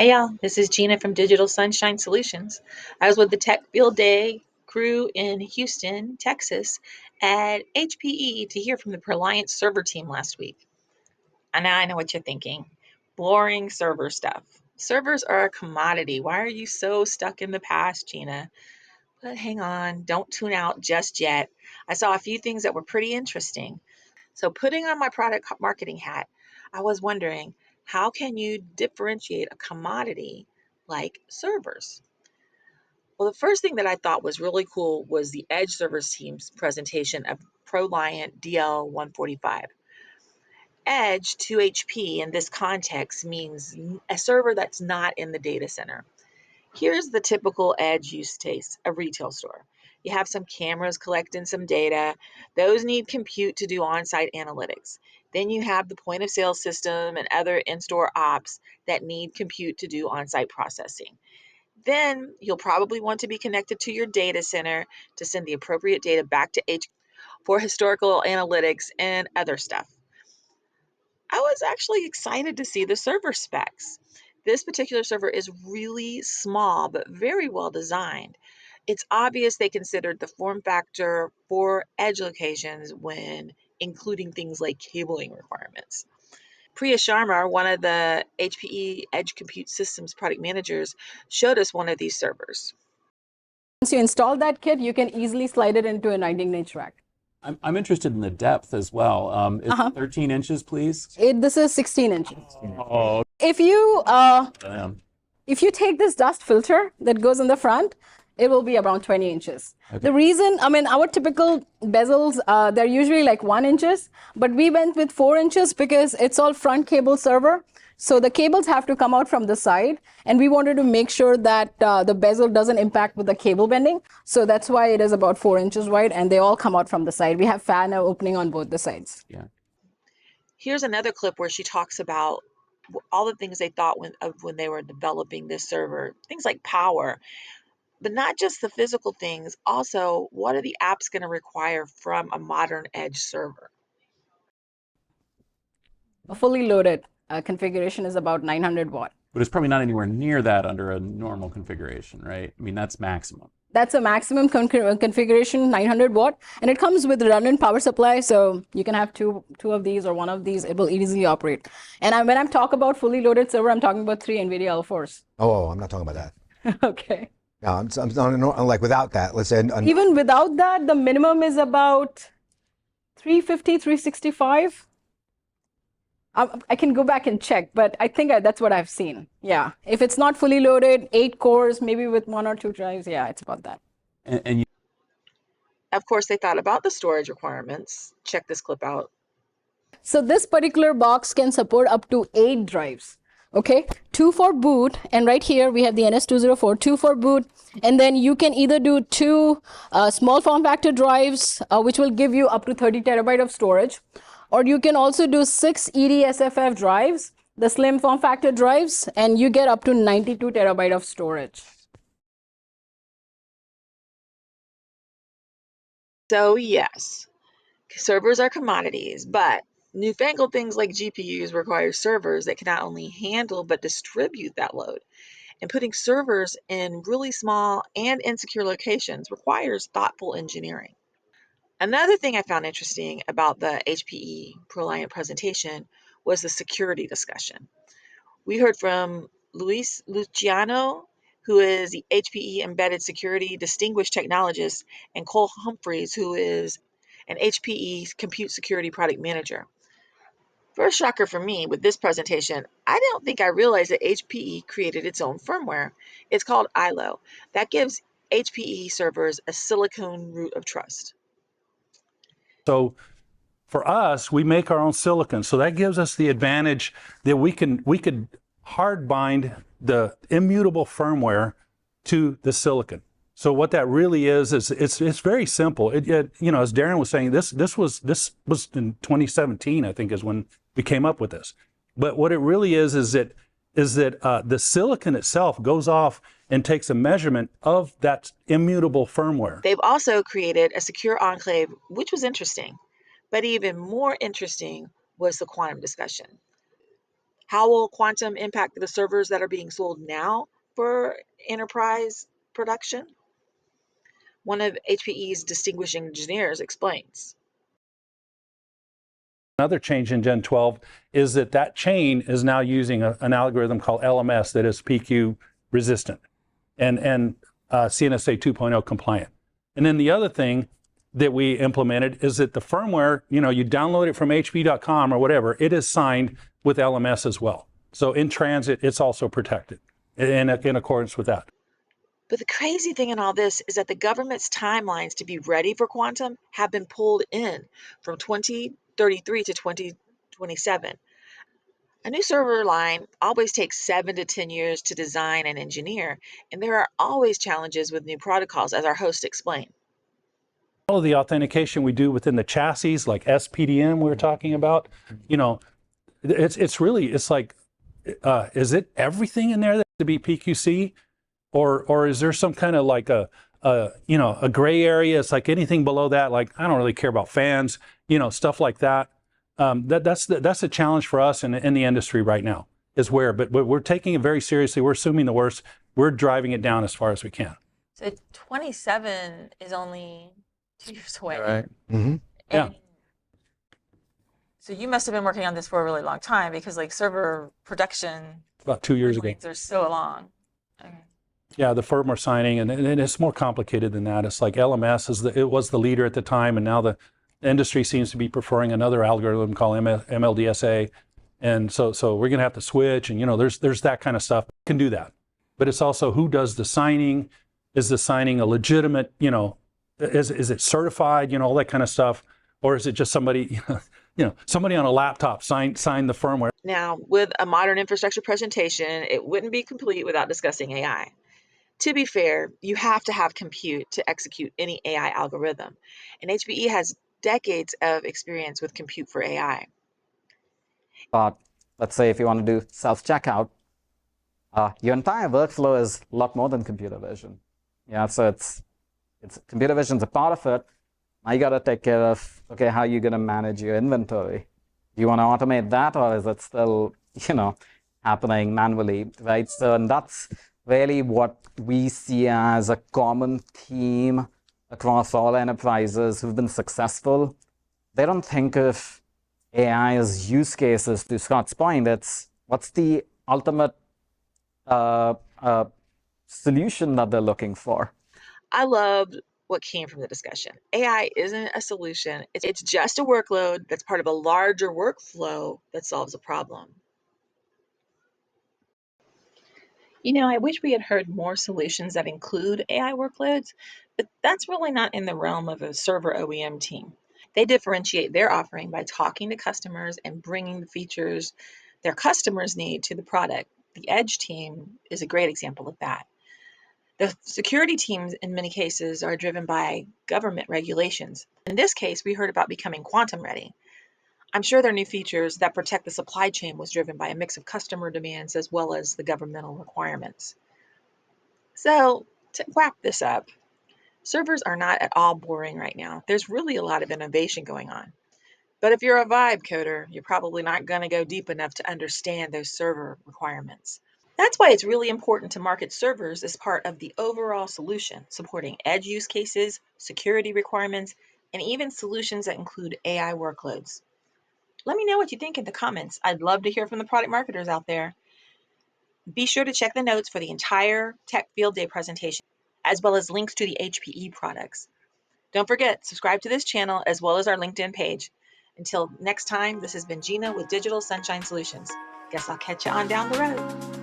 Hey y'all, this is Gina from Digital Sunshine Solutions. I was with the Tech Field Day crew in Houston, Texas at HPE to hear from the ProLiant server team last week. And now I know what you're thinking. Boring server stuff. Servers are a commodity. Why are you so stuck in the past, Gina? But hang on, don't tune out just yet. I saw a few things that were pretty interesting. So, putting on my product marketing hat, I was wondering, how can you differentiate a commodity like servers? Well, the first thing that I thought was really cool was the Edge Servers team's presentation of ProLiant DL145. Edge 2HP in this context means a server that's not in the data center. Here's the typical edge use case, a retail store. You have some cameras collecting some data. Those need compute to do on-site analytics. Then you have the point of sale system and other in-store ops that need compute to do on-site processing. Then you'll probably want to be connected to your data center to send the appropriate data back to H for historical analytics and other stuff. I was actually excited to see the server specs. This particular server is really small, but very well designed. It's obvious they considered the form factor for edge locations when including things like cabling requirements. Priya Sharma, one of the HPE Edge Compute Systems product managers, showed us one of these servers. Once you install that kit, you can easily slide it into a 19-inch rack. I'm interested in the depth as well. Is it 13 inches, please? This is 16 inches. Oh, If you damn. if you take this dust filter that goes in the front, it will be around 20 inches. Okay. The reason, our typical bezels, they're usually like 1 inches, but we went with 4 inches because it's all front cable server. So the cables have to come out from the side, and we wanted to make sure that the bezel doesn't impact with the cable bending. So that's why it is about 4 inches wide, and they all come out from the side. We have fan opening on both the sides. Yeah. Here's another clip where she talks about all the things they thought when they were developing this server, things like power, but not just the physical things. Also, what are the apps going to require from a modern edge server? A fully loaded configuration is about 900 watt. But it's probably not anywhere near that under a normal configuration, right? I mean, that's maximum. That's a maximum configuration, 900 watt, and it comes with redundant power supply, so you can have two of these or one of these. It will easily operate. And when I'm talking about fully loaded server, I'm talking about 3 NVIDIA L4s. Oh, I'm not talking about that. Okay. No, I'm like without that. Let's say even without that, the minimum is about 350, 365. I can go back and check, but I think that's what I've seen. Yeah, if it's not fully loaded, 8 cores, maybe with 1 or 2 drives, yeah, it's about that. And of course, they thought about the storage requirements. Check this clip out. So this particular box can support up to 8 drives. Okay, 2 for boot, and right here we have the NS204, 2 for boot, and then you can either do 2 small form factor drives, which will give you up to 30 terabyte of storage, or you can also do 6 EDSFF drives, the slim form factor drives, and you get up to 92 terabyte of storage. So yes, servers are commodities, but newfangled things like GPUs require servers that can not only handle but distribute that load. And putting servers in really small and insecure locations requires thoughtful engineering. Another thing I found interesting about the HPE ProLiant presentation was the security discussion. We heard from Luis Luciano, who is the HPE Embedded Security Distinguished Technologist, and Cole Humphreys, who is an HPE Compute Security Product Manager. First shocker for me with this presentation, I don't think I realized that HPE created its own firmware. It's called ILO. That gives HPE servers a silicon root of trust. So for us, we make our own silicon. So that gives us the advantage that we could hard bind the immutable firmware to the silicon. So what that really is it's very simple. As Darren was saying, this was in 2017, I think, is when we came up with this. But what it really is that the silicon itself goes off and takes a measurement of that immutable firmware. They've also created a secure enclave, which was interesting. But even more interesting was the quantum discussion. How will quantum impact the servers that are being sold now for enterprise production? One of HPE's distinguishing engineers explains. Another change in Gen 12 is that chain is now using an algorithm called LMS that is PQ resistant and CNSA 2.0 compliant. And then the other thing that we implemented is that the firmware, you download it from hp.com or whatever, it is signed with LMS as well. So in transit, it's also protected in accordance with that. But the crazy thing in all this is that the government's timelines to be ready for quantum have been pulled in from 2033 to 2027. A new server line always takes 7 to 10 years to design and engineer, and there are always challenges with new protocols, as our host explained. All of the authentication we do within the chassis, like SPDM we were talking about, it's like, is it everything in there that to be PQC? Or is there some kind of like a gray area? It's like anything below that, like I don't really care about fans, stuff like that. That's a challenge for us in the industry right now, but we're taking it very seriously. We're assuming the worst. We're driving it down as far as we can. So 27 is only 2 years away. Right. Mm-hmm. Yeah. So you must have been working on this for a really long time, because like server production About 2 years ago. timelines are so long. Okay. Yeah, the firmware signing, and it's more complicated than that. It's like LMS it was the leader at the time, and now the industry seems to be preferring another algorithm called MLDSA, and so we're going to have to switch. And there's that kind of stuff. We can do that, but it's also who does the signing? Is the signing a legitimate? Is it certified? All that kind of stuff, or is it just somebody? Somebody on a laptop signed the firmware. Now, with a modern infrastructure presentation, it wouldn't be complete without discussing AI. To be fair, you have to have compute to execute any AI algorithm, and HPE has decades of experience with compute for AI. But let's say if you want to do self-checkout, your entire workflow is a lot more than computer vision. Yeah, so it's computer vision's a part of it. Now you got to take care of, okay, how are you going to manage your inventory? Do you want to automate that, or is it still, happening manually, right? So, and that's really what we see as a common theme across all enterprises who've been successful. They don't think of AI as use cases. To Scott's point, it's what's the ultimate solution that they're looking for. I loved what came from the discussion. AI isn't a solution. It's just a workload that's part of a larger workflow that solves a problem. I wish we had heard more solutions that include AI workloads, but that's really not in the realm of a server OEM team. They differentiate their offering by talking to customers and bringing the features their customers need to the product. The Edge team is a great example of that. The security teams, in many cases, are driven by government regulations. In this case, we heard about becoming quantum ready. I'm sure their new features that protect the supply chain was driven by a mix of customer demands as well as the governmental requirements. So, to wrap this up, servers are not at all boring right now. There's really a lot of innovation going on. But if you're a vibe coder, you're probably not going to go deep enough to understand those server requirements. That's why it's really important to market servers as part of the overall solution, supporting edge use cases, security requirements, and even solutions that include AI workloads. Let me know what you think in the comments. I'd love to hear from the product marketers out there. Be sure to check the notes for the entire Tech Field Day presentation, as well as links to the HPE products. Don't forget, subscribe to this channel as well as our LinkedIn page. Until next time, this has been Gina with Digital Sunshine Solutions. Guess I'll catch you on down the road.